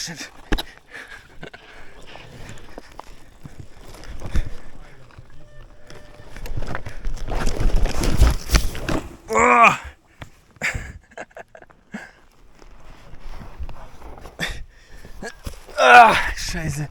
shit. Oh. Ah, Scheiße.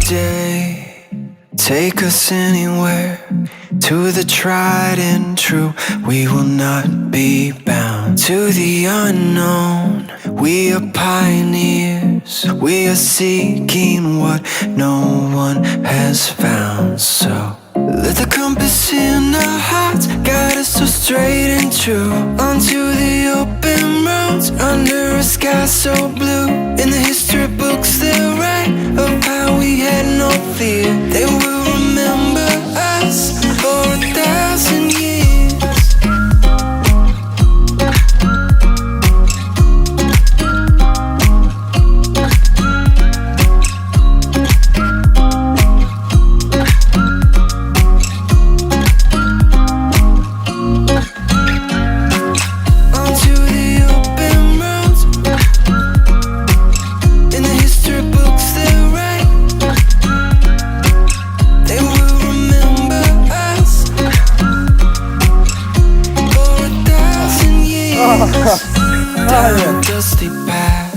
day, take us anywhere, to the tried and true. We will not be bound to the unknown. We are pioneers, we are seeking what no one has found. So let the compass in our hearts guide us so straight and true, onto the open roads, under a sky so blue. In the history books they'll write of how we had no fear. They will remember us for 1,000 years. Down a dusty path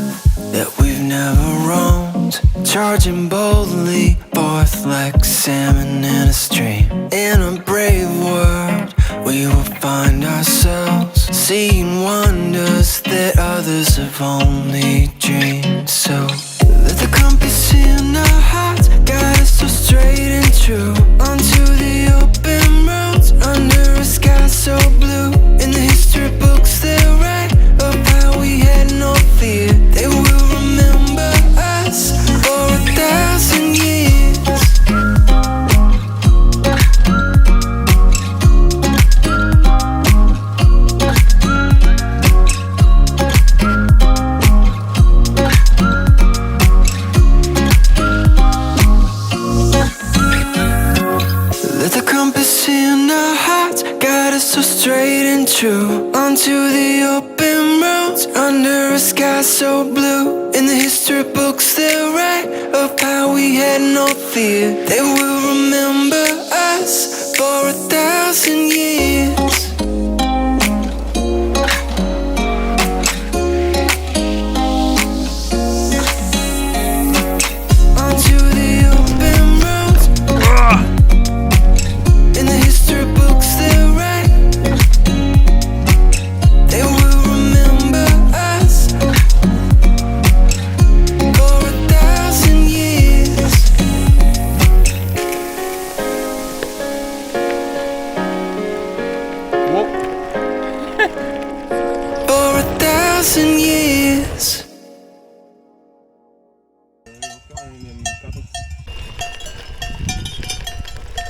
that we've never roamed, charging boldly forth like salmon in a stream. In a brave world we will find ourselves, seeing wonders that others have only dreamed. So let the compass in our hearts guide us so straight and true, onto the open roads, under a sky so blue. In the history books they'll write of how we had no fear. They will remember us for 1,000 years. Let the compass in our hearts guide us so straight and true, onto the open roads, under a sky so blue. In the history books they'll write of how we had no fear. They will remember us for 1,000 years.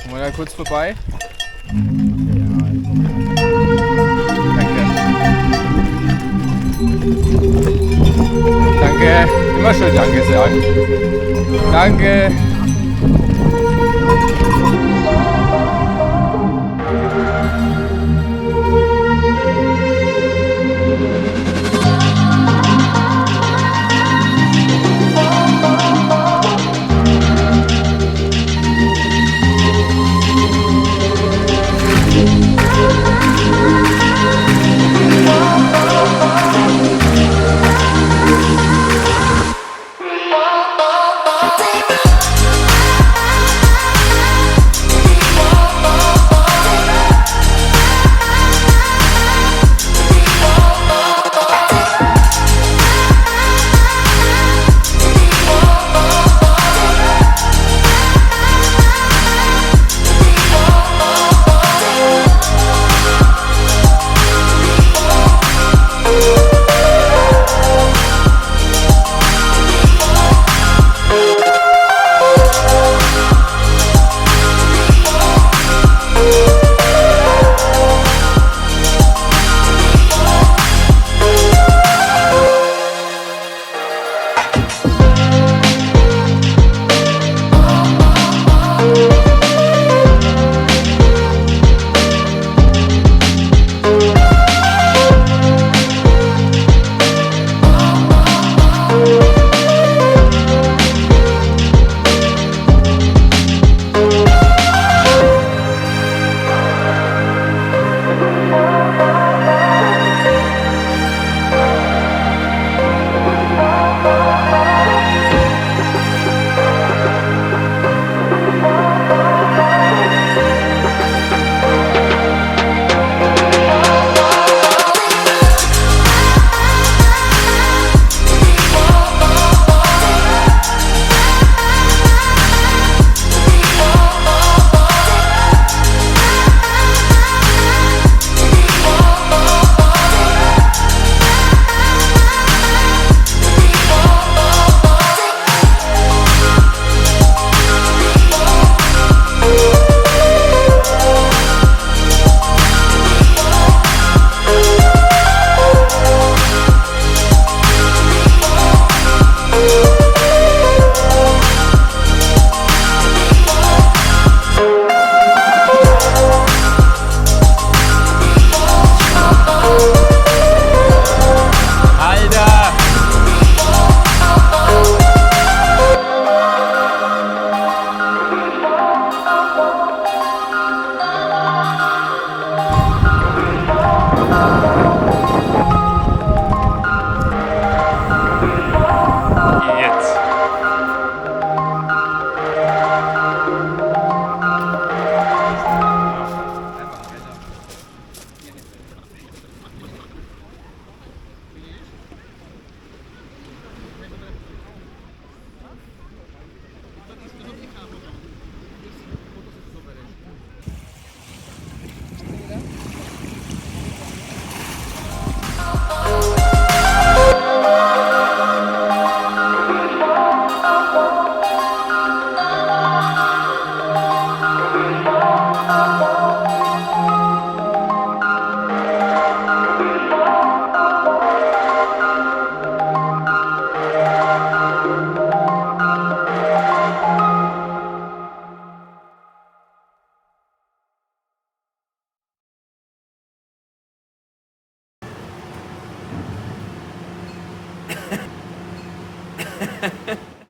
Kommen wir da kurz vorbei? Danke. Danke. Immer schön Danke sagen. Danke.